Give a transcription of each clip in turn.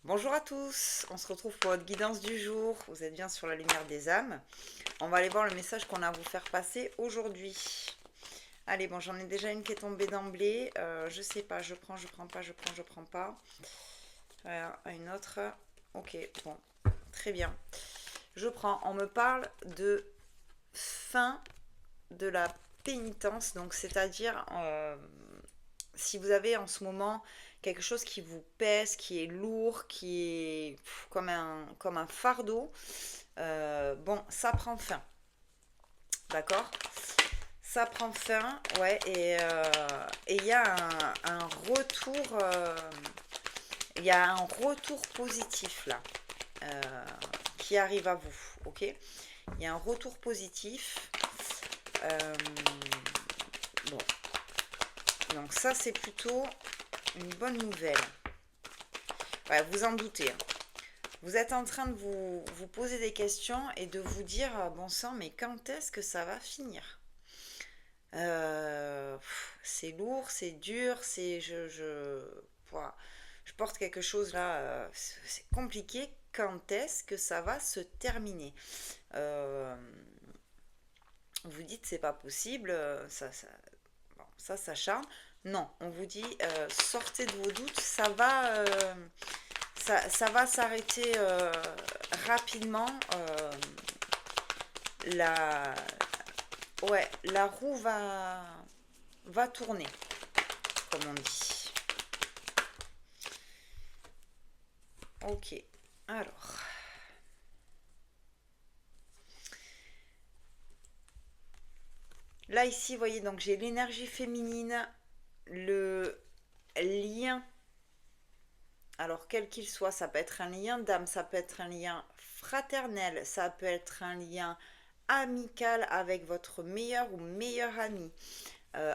Bonjour à tous, on se retrouve pour votre guidance du jour. Vous êtes bien sur la lumière des âmes. On va aller voir le message qu'on a à vous faire passer aujourd'hui. Allez, bon, j'en ai déjà une qui est tombée d'emblée. Je sais pas, je prends, je prends pas, je prends, je prends pas. Voilà, une autre. Ok, bon, très bien. Je prends. On me parle de fin de la pénitence, donc c'est-à-dire si vous avez en ce moment quelque chose qui vous pèse, qui est lourd, qui est comme un fardeau, bon, ça prend fin. D'accord. Ça prend fin, ouais, et il y a un retour, il y a un retour positif là, euh, qui arrive à vous, ok. Il y a un retour positif. euh, bon, donc ça c'est plutôt une bonne nouvelle. Ouais, vous en doutez, hein. Vous êtes en train de vous poser des questions et de vous dire, bon sang, mais quand est-ce que ça va finir? C'est lourd, c'est dur, voilà, je porte quelque chose là, c'est compliqué. Quand est-ce que ça va se terminer? Euh, vous dites c'est pas possible, bon, ça s'acharne. Non, on vous dit sortez de vos doutes, ça va s'arrêter rapidement. La, ouais, la roue va tourner, comme on dit. Ok, alors. Là, ici, vous voyez, donc j'ai l'énergie féminine, le lien. Alors, quel qu'il soit, ça peut être un lien d'âme, ça peut être un lien fraternel, ça peut être un lien amical avec votre meilleur ou meilleure amie.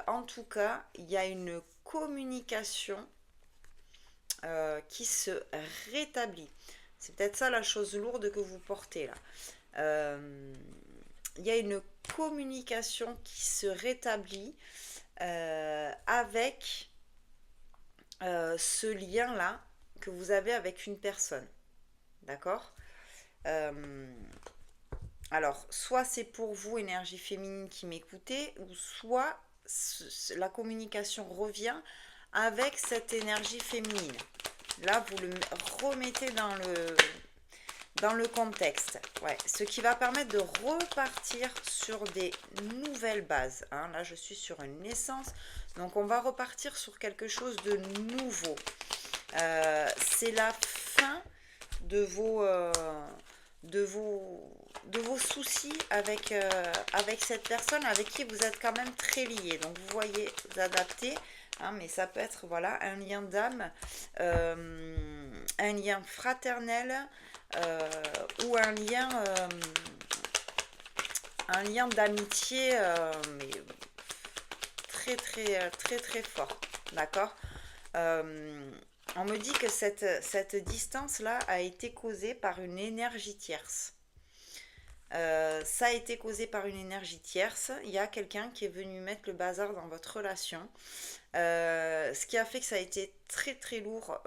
En tout cas, il y a une communication qui se rétablit. C'est peut-être ça la chose lourde que vous portez là. Euh, il y a une communication qui se rétablit avec ce lien-là que vous avez avec une personne. D'accord. euh, alors, soit c'est pour vous, énergie féminine qui m'écoutez, ou soit la communication revient avec cette énergie féminine. Là, vous le remettez dans le contexte. Ouais, ce qui va permettre de repartir sur des nouvelles bases, hein. Là, je suis sur une naissance, donc on va repartir sur quelque chose de nouveau. C'est la fin de de vos, de vos soucis avec cette personne avec qui vous êtes quand même très lié. Donc vous voyez, vous adaptez, hein, mais ça peut être voilà, un lien d'âme, un lien fraternel, euh, ou un lien d'amitié, mais très très très très fort. D'accord. euh, on me dit que cette distance-là a été causée par une énergie tierce. Ça a été causé par une énergie tierce. Il y a quelqu'un qui est venu mettre le bazar dans votre relation. Ce qui a fait que ça a été très très lourd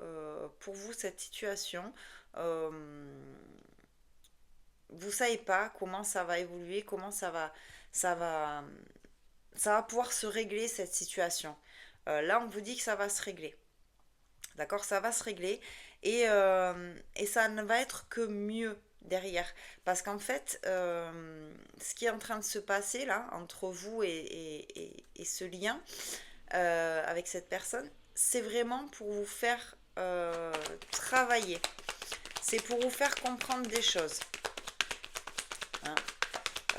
pour vous, cette situation. Euh, vous savez pas comment ça va évoluer, comment ça va, ça va pouvoir se régler cette situation. Là, on vous dit que ça va se régler. D'accord, ça va se régler et ça ne va être que mieux derrière. Parce qu'en fait, ce qui est en train de se passer là, entre vous et ce lien avec cette personne, c'est vraiment pour vous faire travailler. C'est pour vous faire comprendre des choses, hein.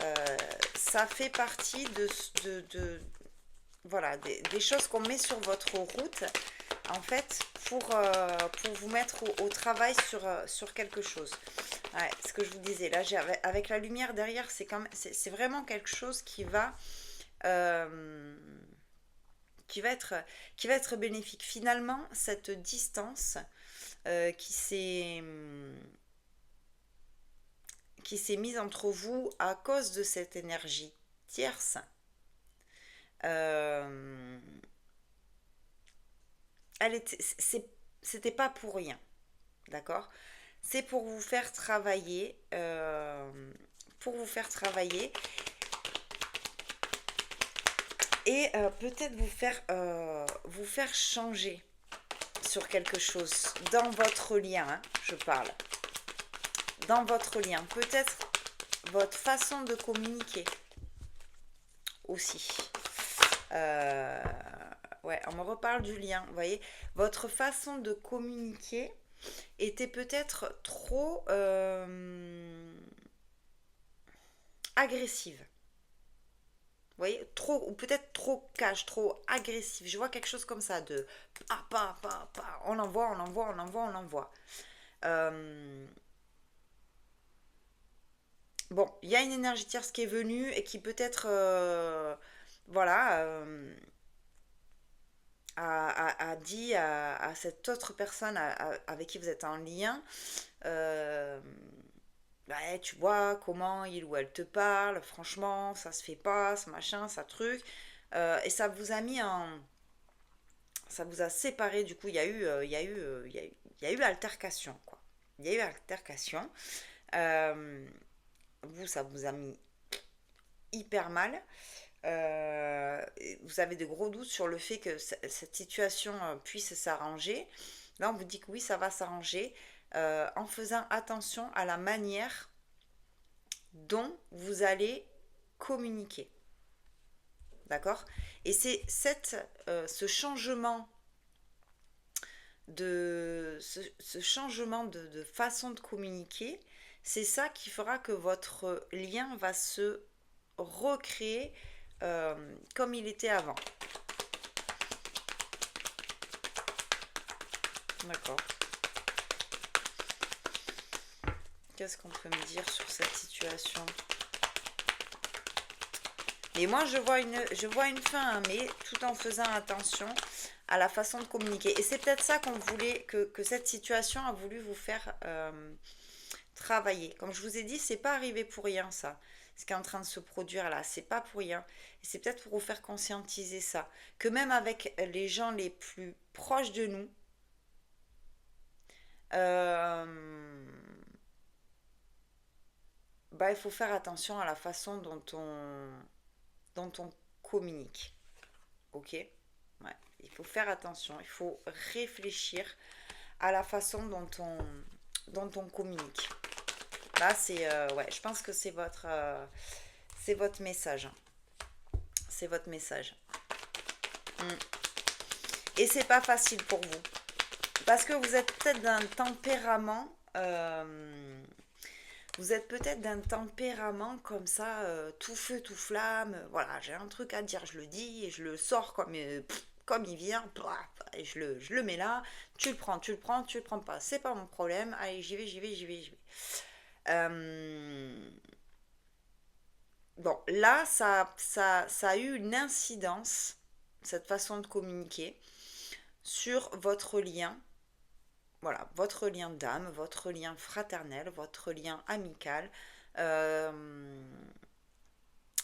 Euh, Ça fait partie voilà, des choses qu'on met sur votre route, en fait, pour vous mettre au travail sur quelque chose. Ouais, ce que je vous disais, là, avec la lumière derrière, c'est vraiment quelque chose euh, qui, va être, qui va être bénéfique. Finalement, cette distance euh, qui s'est qui s'est mise entre vous à cause de cette énergie tierce, euh, elle était, c'était pas pour rien. d'accord? C'est pour vous faire travailler, et peut-être vous faire changer sur quelque chose dans votre lien, hein, je parle. Dans votre lien, peut-être votre façon de communiquer aussi. Euh, ouais, on me reparle du lien, vous voyez. Votre façon de communiquer était peut-être trop agressive. Vous voyez, trop, ou peut-être trop cash, trop agressif. Je vois quelque chose comme ça, de on envoie, on envoie, on envoie, on envoie. Euh, bon, il y a une énergie tierce qui est venue et qui peut-être, voilà, a dit à cette autre personne avec qui vous êtes en lien, euh, ouais, tu vois comment il ou elle te parle, franchement, ça se fait pas, ce machin, ça truc. Et ça vous a mis en. Ça vous a séparé, du coup, il y a eu altercation, quoi. Il y a eu altercation. Euh, Vous, ça vous a mis hyper mal. Vous avez de gros doutes sur le fait que cette situation puisse s'arranger. Là, on vous dit que oui, ça va s'arranger en faisant attention à la manière dont vous allez communiquer. D'accord? Et c'est ce changement de façon de communiquer, c'est ça qui fera que votre lien va se recréer comme il était avant. D'accord. Qu'est-ce qu'on peut me dire sur cette situation? Et moi, je vois une fin, hein, mais tout en faisant attention à la façon de communiquer. Et c'est peut-être ça qu'on voulait, que cette situation a voulu vous faire travailler. Comme je vous ai dit, c'est pas arrivé pour rien, ça. Ce qui est en train de se produire là, c'est pas pour rien. Et c'est peut-être pour vous faire conscientiser ça. Que même avec les gens les plus proches de nous, euh, bah, il faut faire attention à la façon dont on communique. Ok? Ouais. Il faut faire attention, il faut réfléchir à la façon dont on communique. Là, ouais, je pense que c'est votre message. C'est votre message. Mm. Et c'est pas facile pour vous. Parce que vous êtes peut-être d'un tempérament. Vous êtes peut-être d'un tempérament comme ça, tout feu, tout flamme. Voilà, j'ai un truc à dire, je le dis et je le sors comme il vient. Et je le mets là. Tu le prends, tu le prends, tu le prends pas. C'est pas mon problème. Allez, j'y vais, j'y vais, j'y vais, j'y vais. Bon, là, ça a eu une incidence, cette façon de communiquer, sur votre lien. Voilà, votre lien d'âme, votre lien fraternel, votre lien amical. Euh,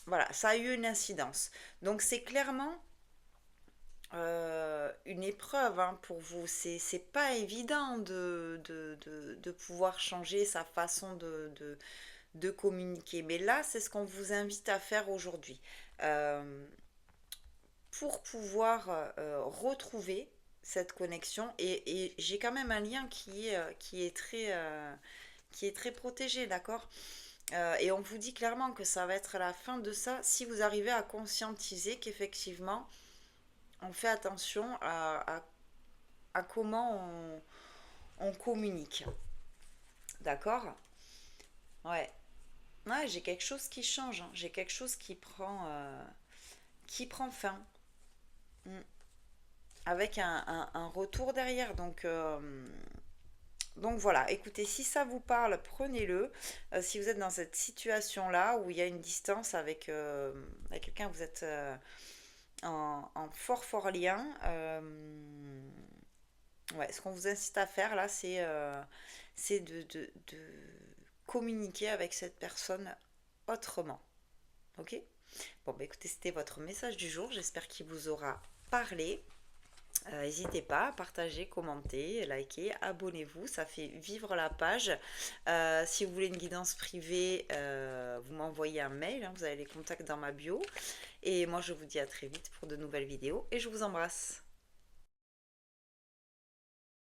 voilà, ça a eu une incidence. Donc c'est clairement une épreuve, hein, pour vous. C'est pas évident de pouvoir changer sa façon de communiquer. Mais là, c'est ce qu'on vous invite à faire aujourd'hui. Euh, pour pouvoir retrouver cette connexion. Et j'ai quand même un lien qui est très protégé, d'accord. Et on vous dit clairement que ça va être la fin de ça si vous arrivez à conscientiser qu'effectivement, on fait attention à comment on communique. D'accord. Ouais. Ouais, j'ai quelque chose qui change, hein. J'ai quelque chose qui prend fin. Mm. Avec un retour derrière. Donc voilà, écoutez, si ça vous parle, prenez-le. Si vous êtes dans cette situation-là où il y a une distance avec quelqu'un, vous êtes en fort fort lien, ouais, ce qu'on vous incite à faire là, c'est de communiquer avec cette personne autrement. Ok? Bon, bah écoutez, c'était votre message du jour. J'espère qu'il vous aura parlé. N'hésitez pas à partager, commenter, liker, abonnez-vous, ça fait vivre la page. Si vous voulez une guidance privée, vous m'envoyez un mail, hein, vous avez les contacts dans ma bio. Et moi je vous dis à très vite pour de nouvelles vidéos et je vous embrasse.